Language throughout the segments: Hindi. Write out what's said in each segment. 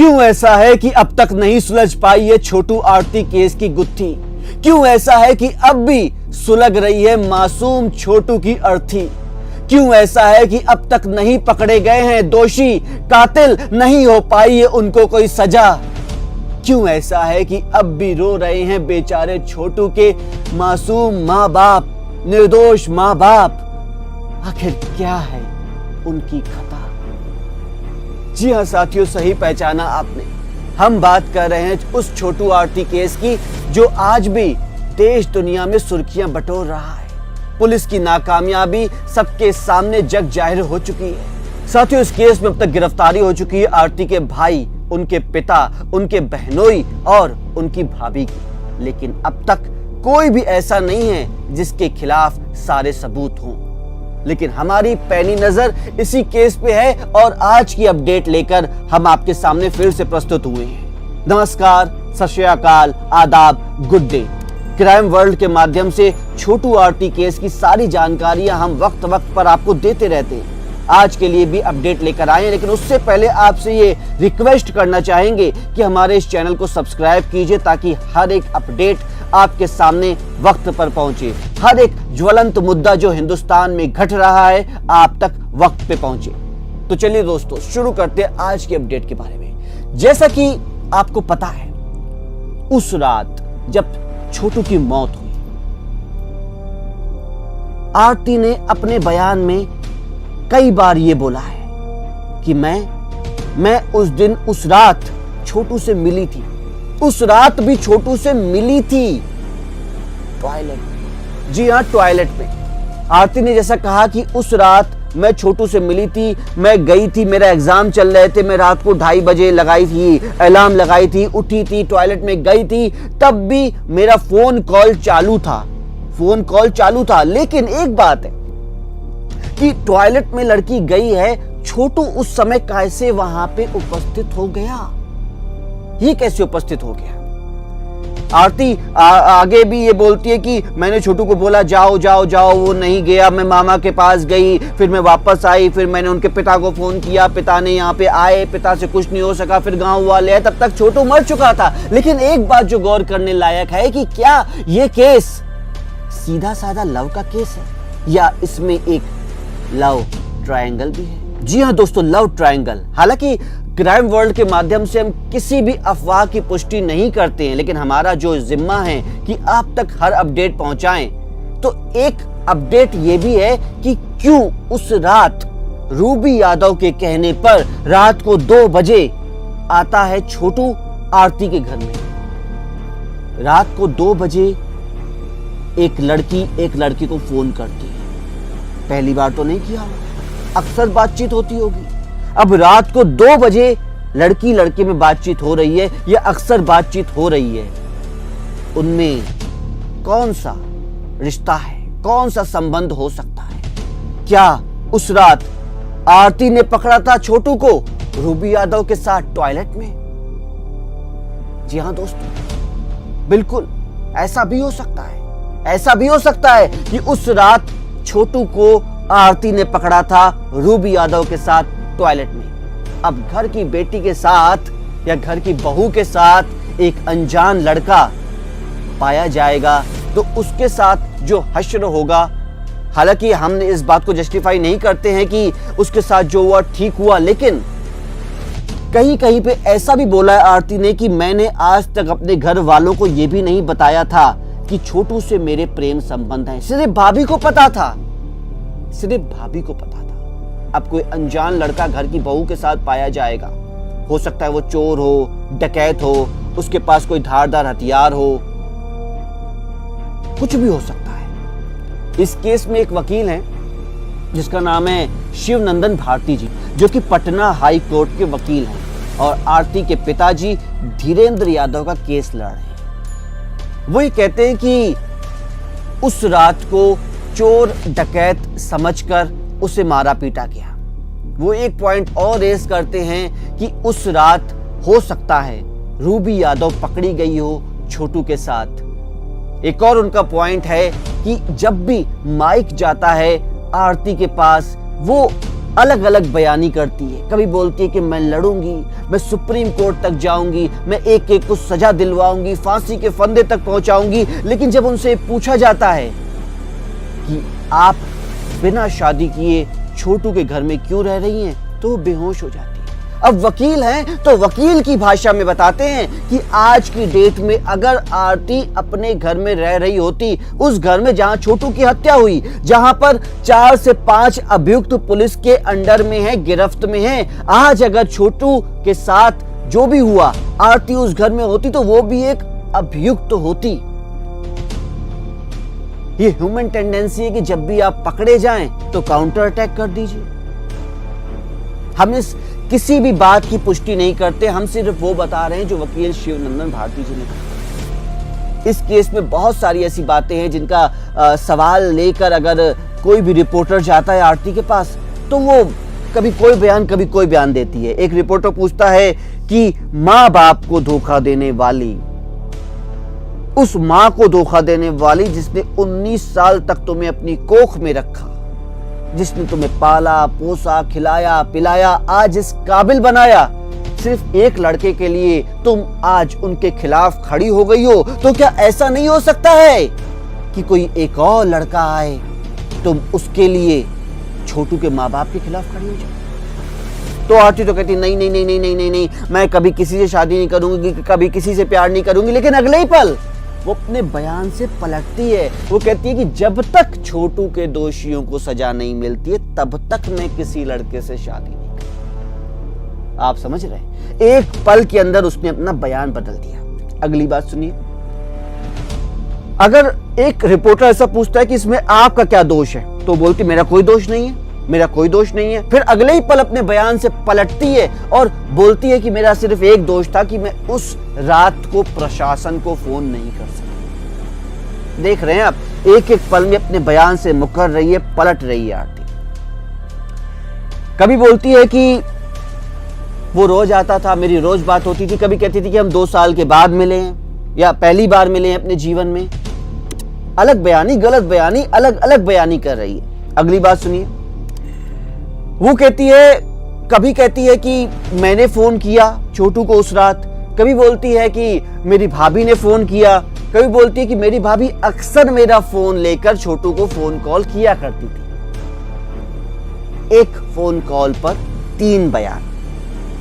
क्यों ऐसा है कि अब तक नहीं सुलझ पाई है छोटू आरती केस की गुत्थी? क्यों ऐसा है कि अब भी सुलग रही है मासूम छोटू की अर्थी? क्यों ऐसा है कि अब तक नहीं पकड़े गए हैं दोषी, कातिल नहीं हो पाई है उनको कोई सजा? क्यों ऐसा है कि अब भी रो रहे हैं बेचारे छोटू के मासूम माँ बाप, निर्दोष माँ बाप? आखिर क्या है उनकी खता? जी हाँ साथियों, सही पहचाना आपने। हम बात कर रहे हैं उस छोटू आरती केस की जो आज भी देश दुनिया में सुर्खियां बटोर रहा है। पुलिस की नाकामयाबी सबके सामने जग जाहिर हो चुकी है। साथियों, इस केस में अब तक गिरफ्तारी हो चुकी है आरती के भाई, उनके पिता, उनके बहनोई और उनकी भाभी की। लेकिन अब तक कोई भी ऐसा नहीं है जिसके खिलाफ सारे सबूत हों। लेकिन हमारी पैनी नजर इसी केस पे है और आज की अपडेट लेकर हम आपके सामने फिर से प्रस्तुत हुए हैं। नमस्कार, सत श्री अकाल, आदाब, गुड डे। क्राइम वर्ल्ड के माध्यम से छोटू आरती केस की सारी जानकारियां हम वक्त वक्त पर आपको देते रहते हैं। आज के लिए भी अपडेट लेकर आए हैं, लेकिन उससे पहले आपसे ये रिक्वेस्ट करना चाहेंगे कि हमारे इस चैनल को सब्सक्राइब कीजिए ताकि हर एक अपडेट आपके सामने वक्त पर पहुंचे। हर एक ज्वलंत मुद्दा जो हिंदुस्तान में घट रहा है आप तक वक्त पे पहुंचे। तो चलिए दोस्तों, शुरू करते हैं आज की अपडेट के बारे में। जैसा कि आपको पता है, उस रात जब छोटू की मौत हुई, आरती ने अपने बयान में कई बार ये बोला है कि मैं उस दिन, उस रात छोटू से मिली थी। उस रात भी छोटू से मिली थी टॉयलेट में। जी हाँ, टॉयलेट में। आरती ने जैसा कहा कि उस रात मैं छोटू से मिली थी, मैं गई थी, मेरा एग्जाम चल रहे थे, मैं रात को 2:30 बजे लगाई थी, अलार्म लगाई थी, उठी थी, टॉयलेट में गई थी, तब भी मेरा फोन कॉल चालू था। लेकिन एक बात है कि टॉयलेट में लड़की गई है, छोटू उस समय कैसे वहां पे उपस्थित हो गया? ये कैसे उपस्थित हो गया? आरती आगे भी ये बोलती है कि मैंने छोटू को बोला जाओ जाओ जाओ, वो नहीं गया, मैं मामा के पास गई, फिर मैं वापस आई, फिर मैंने उनके पिता को फोन किया, पिता ने यहाँ पे आए, पिता से कुछ नहीं हो सका, फिर गांव वाले आए, तब तक छोटू मर चुका था। लेकिन एक बात जो गौर करने लायक है कि क्या ये केस सीधा साधा लव का केस है या इसमें एक लव ट्रायंगल भी है? जी हाँ दोस्तों, लव ट्रायंगल। हालांकि क्राइम वर्ल्ड के माध्यम से हम किसी भी अफवाह की पुष्टि नहीं करते हैं, लेकिन हमारा जो जिम्मा है कि आप तक हर अपडेट पहुंचाएं। तो एक अपडेट ये भी है कि क्यों उस रात रूबी यादव के कहने पर रात को 2 बजे आता है छोटू आरती के घर में। रात को 2 बजे एक लड़की को फोन करती है। पहली बार तो नहीं किया, अक्सर बातचीत होती होगी। अब रात को 2 बजे लड़की में बातचीत हो रही है या अक्सर बातचीत हो रही है, उनमें कौन सा रिश्ता है, कौन सा संबंध हो सकता है? क्या उस रात आरती ने पकड़ा था छोटू को रूबी यादव के साथ टॉयलेट में? जी हाँ दोस्तों, बिल्कुल ऐसा भी हो सकता है। ऐसा भी हो सकता है कि उस रात छोटू को आरती ने पकड़ा था रूबी यादव के साथ टॉयलेट में। अब घर की बेटी के साथ या घर की बहू के साथ एक अनजान लड़का पाया जाएगा तो उसके साथ जो हश्र होगा, हालांकि हम इस बात को जस्टिफाई नहीं करते हैं कि उसके साथ जो हुआ ठीक हुआ, लेकिन कहीं कहीं पे ऐसा भी बोला है आरती ने कि मैंने आज तक अपने घर वालों को यह भी नहीं बताया था कि छोटू से मेरे प्रेम संबंध हैं। सिर्फ भाभी को पता था। अब कोई अनजान लड़का घर की बहू के साथ पाया जाएगा, हो सकता है वो चोर हो, डकैत हो, उसके पास कोई धारदार हथियार हो, कुछ भी हो सकता है। इस केस में एक वकील हैं जिसका नाम है शिवनंदन भारती जी, जो कि पटना हाई कोर्ट के वकील हैं और आरती के पिताजी धीरेन्द्र यादव का केस लड़ रहे हैं। वो ये कहते हैं कि उस रात को चोर डकैत समझकर उसे मारा पीटा गया। वो एक पॉइंट और रेस करते हैं कि उस रात हो सकता है रूबी यादव पकड़ी गई हो छोटू के साथ। एक और उनका पॉइंट है कि जब भी माइक जाता है आरती के पास, वो अलग अलग बयानी करती है। कभी बोलती है कि मैं लड़ूंगी, मैं सुप्रीम कोर्ट तक जाऊंगी, मैं एक एक को सजा दिलवाऊंगी, फांसी के फंदे तक पहुंचाऊंगी। लेकिन जब उनसे पूछा जाता है कि आप बिना शादी किए छोटू के घर में क्यों रह रही हैं, तो वो बेहोश हो जाती है। अब वकील हैं तो वकील की भाषा में बताते हैं कि आज की डेट में अगर आरती अपने घर में रह रही होती, उस घर में जहां छोटू की हत्या हुई, जहां पर 4 से 5 अभियुक्त पुलिस के अंडर में है, गिरफ्त में है, आज अगर छोटू के साथ जो भी हुआ आरती उस घर में होती तो वो भी एक अभियुक्त होती। ये ह्यूमन टेंडेंसी है कि जब भी आप पकड़े जाएं तो काउंटर अटैक कर दीजिए। हम इस किसी भी बात की पुष्टि नहीं करते, हम सिर्फ वो बता रहे हैं जो वकील शिवनंदन भारती जी ने कहा। इस केस में बहुत सारी ऐसी बातें हैं जिनका सवाल लेकर अगर कोई भी रिपोर्टर जाता है आरती के पास तो वो कभी कोई बयान देती है। एक रिपोर्टर पूछता है कि माँ बाप को धोखा देने वाली, उस माँ को धोखा देने वाली जिसने 19 साल तक तुम्हें अपनी कोख में रखा, जिसने तुम्हें पाला पोसा खिलाया पिलाया, आज इस काबिल बनाया, सिर्फ एक लड़के के लिए तुम आज उनके खिलाफ खड़ी हो गई हो, तो क्या ऐसा नहीं हो सकता है कि कोई एक और लड़का आए, तुम उसके लिए छोटू के माँ बाप के खिलाफ खड़ी हो जाओ? तो आरती तो कहती नहीं नहीं नहीं नहीं नहीं नहीं नहीं, मैं कभी किसी से शादी नहीं करूंगी, कभी किसी से प्यार नहीं करूंगी। लेकिन अगले ही पल वो अपने बयान से पलटती है। वो कहती है कि जब तक छोटू के दोषियों को सजा नहीं मिलती है तब तक मैं किसी लड़के से शादी नहीं करूंगी। आप समझ रहे हैं, एक पल के अंदर उसने अपना बयान बदल दिया। अगली बात सुनिए, अगर एक रिपोर्टर ऐसा पूछता है कि इसमें आपका क्या दोष है, तो बोलती मेरा कोई दोष नहीं है, मेरा कोई दोष नहीं है। फिर अगले ही पल अपने बयान से पलटती है और बोलती है कि मेरा सिर्फ एक दोष था कि मैं उस रात को प्रशासन को फोन नहीं कर सकी। देख रहे हैं आप, एक एक पल में अपने बयान से मुकर रही है, पलट रही है आरती। कभी बोलती है कि वो रोज आता था, मेरी रोज बात होती थी। कभी कहती थी कि हम 2 साल के बाद मिले हैं या पहली बार मिले हैं अपने जीवन में। अलग बयानी, गलत बयानी, अलग अलग बयानी कर रही है। अगली बात सुनिए, वो कहती है, कभी कहती है कि मैंने फोन किया छोटू को उस रात, कभी बोलती है कि मेरी भाभी ने फोन किया, कभी बोलती है कि मेरी भाभी अक्सर मेरा फोन लेकर छोटू को फोन कॉल किया करती थी। एक फोन कॉल पर 3 बयान,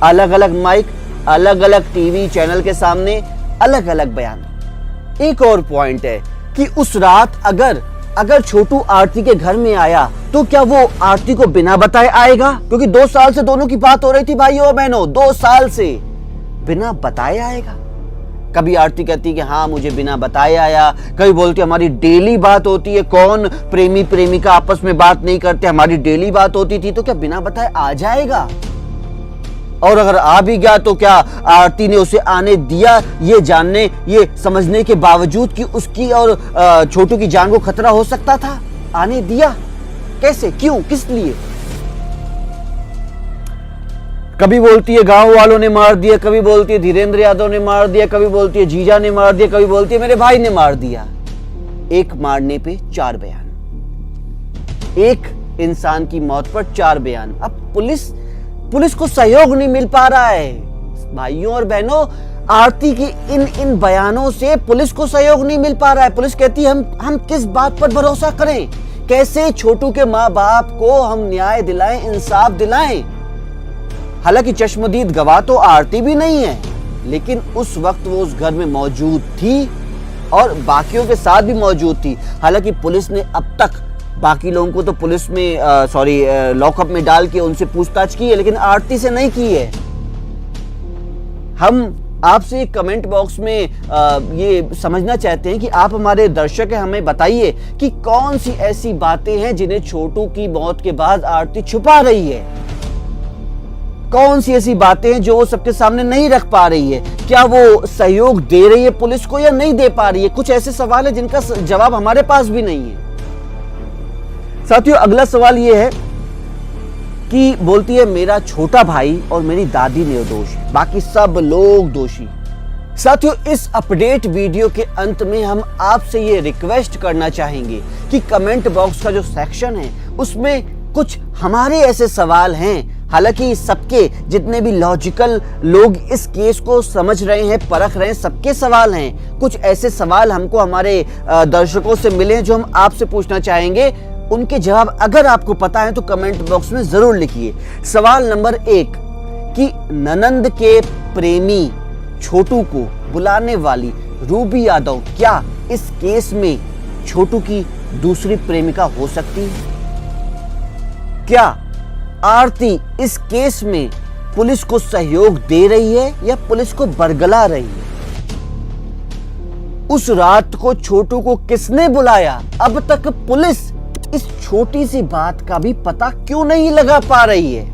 अलग अलग माइक, अलग अलग टीवी चैनल के सामने अलग अलग बयान। एक और पॉइंट है कि उस रात अगर छोटू आरती के घर में आया तो क्या वो आरती को बिना बताए आएगा? क्योंकि 2 साल से दोनों की बात हो रही थी भाइयों और बहनों, 2 साल से बिना बताए आएगा। कभी आरती कहती कि हाँ मुझे बिना बताए आया, कभी बोलती हमारी डेली बात होती है, कौन प्रेमी प्रेमिका आपस में बात नहीं करते, हमारी डेली बात होती थी, तो क्या बिना बताए आ जाएगा? और अगर आ भी गया तो क्या आरती ने उसे आने दिया, ये जानने ये समझने के बावजूद कि उसकी और छोटू की जान को खतरा हो सकता था? आने दिया कैसे, क्यों, किस लिए? कभी बोलती है गांव वालों ने मार दिया, कभी बोलती है धीरेन्द्र यादव ने मार दिया, कभी बोलती है जीजा ने मार दिया, कभी बोलती है मेरे भाई ने मार दिया। एक मारने पे 4 बयान, एक इंसान की मौत पर 4 बयान। अब पुलिस को सहयोग नहीं मिल पा रहा है। भाइयों और बहनों, आरती की इन बयानों से पुलिस को सहयोग नहीं मिल पा रहा है। पुलिस कहती है हम किस बात पर भरोसा करें, कैसे छोटू के माँ बाप को हम न्याय दिलाएं, इंसाफ दिलाएं। हालांकि चश्मदीद गवाह तो आरती भी नहीं है, लेकिन उस वक्त वो उस घर में मौजूद थी और बाकियों के साथ भी मौजूद थी। हालांकि पुलिस ने अब तक बाकी लोगों को तो पुलिस में लॉकअप में डाल के उनसे पूछताछ की है, लेकिन आरती से नहीं की है। हम आपसे कमेंट बॉक्स में ये समझना चाहते हैं कि आप हमारे दर्शक हैं, हमें बताइए कि कौन सी ऐसी बातें हैं जिन्हें छोटू की मौत के बाद आरती छुपा रही है। कौन सी ऐसी बातें हैं जो वो सबके सामने नहीं रख पा रही है? क्या वो सहयोग दे रही है पुलिस को या नहीं दे पा रही है? कुछ ऐसे सवाल है जिनका जवाब हमारे पास भी नहीं है। साथियों, अगला सवाल ये है कि बोलती है मेरा छोटा भाई और मेरी दादी निर्दोष है, बाकी सब लोग दोषी। साथियों, इस अपडेट वीडियो के अंत में हम आपसे ये रिक्वेस्ट करना चाहेंगे कि कमेंट बॉक्स का जो सेक्शन है उसमें कुछ हमारे ऐसे सवाल हैं। हालांकि सबके जितने भी लॉजिकल लोग इस केस को समझ रहे हैं, परख रहे हैं, सबके सवाल हैं। कुछ ऐसे सवाल हमको हमारे दर्शकों से मिले हैं जो हम आपसे पूछना चाहेंगे। उनके जवाब अगर आपको पता है तो कमेंट बॉक्स में जरूर लिखिए। सवाल नंबर 1 कि ननंद के प्रेमी छोटू को बुलाने वाली रूबी यादव क्या इस केस में छोटू की दूसरी प्रेमिका हो सकती है? क्या आरती इस केस में पुलिस को सहयोग दे रही है या पुलिस को बरगला रही है? उस रात को छोटू को किसने बुलाया? अब तक पुलिस इस छोटी सी बात का भी पता क्यों नहीं लगा पा रही है?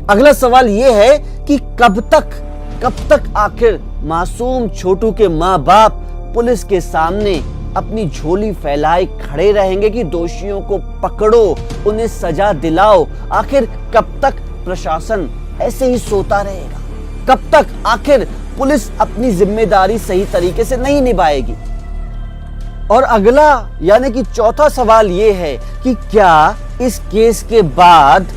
अगला सवाल यह है कि कब तक आखिर मासूम छोटू के माँ बाप पुलिस के सामने अपनी झोली फैलाए खड़े रहेंगे कि दोषियों को पकड़ो, उन्हें सजा दिलाओ? आखिर कब तक प्रशासन ऐसे ही सोता रहेगा? कब तक आखिर पुलिस अपनी जिम्मेदारी सही तरीके से नहीं निभाएगी? और अगला यानी कि चौथा सवाल यह है कि क्या इस केस के बाद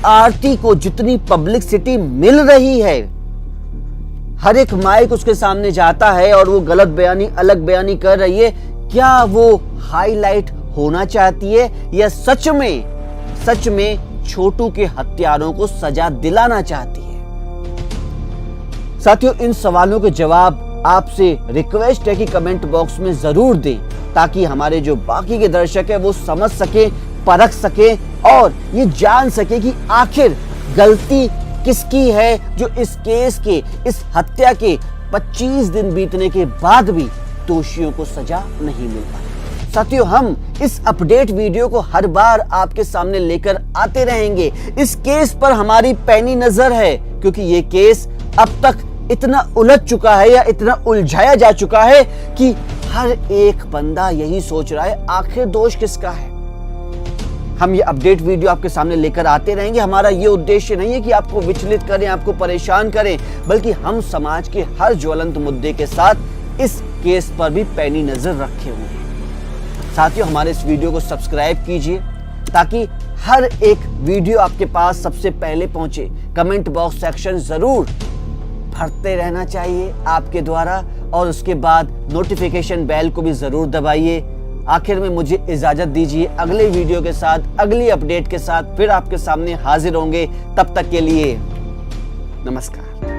आरती को जितनी पब्लिसिटी मिल रही है, हर एक माइक उसके सामने जाता है और वो गलत बयानी, अलग बयानी कर रही है, क्या वो हाईलाइट होना चाहती है या सच में छोटू के हत्यारों को सजा दिलाना चाहती है? साथियों, इन सवालों के जवाब आपसे रिक्वेस्ट है कि कमेंट बॉक्स में जरूर दें, ताकि हमारे जो बाकी के दर्शक है वो समझ सके, परख सके और ये जान सके कि आखिर गलती किसकी है जो इस केस के, इस हत्या के 25 दिन बीतने के बाद भी दोषियों को सजा नहीं मिल पाई। साथियों, हम इस अपडेट वीडियो को हर बार आपके सामने लेकर आते रहेंगे। इस केस पर हमारी पैनी नजर है क्योंकि ये केस अब तक इतना उलझ चुका है या इतना उलझाया जा चुका है कि हर एक बंदा यही सोच रहा है आखिर दोष किसका है। हम ये अपडेट वीडियो आपके सामने लेकर आते रहेंगे। हमारा ये उद्देश्य नहीं है कि आपको विचलित करें, आपको परेशान करें, बल्कि हम समाज के हर ज्वलंत मुद्दे के साथ इस केस पर भी पैनी नजर रखे हुए हैं। साथियों, हमारे इस वीडियो को सब्सक्राइब कीजिए ताकि हर एक वीडियो आपके पास सबसे पहले पहुंचे। कमेंट बॉक्स सेक्शन जरूर भरते रहना चाहिए आपके द्वारा और उसके बाद नोटिफिकेशन बेल को भी जरूर दबाइए। आखिर में मुझे इजाजत दीजिए, अगले वीडियो के साथ, अगली अपडेट के साथ फिर आपके सामने हाजिर होंगे। तब तक के लिए नमस्कार।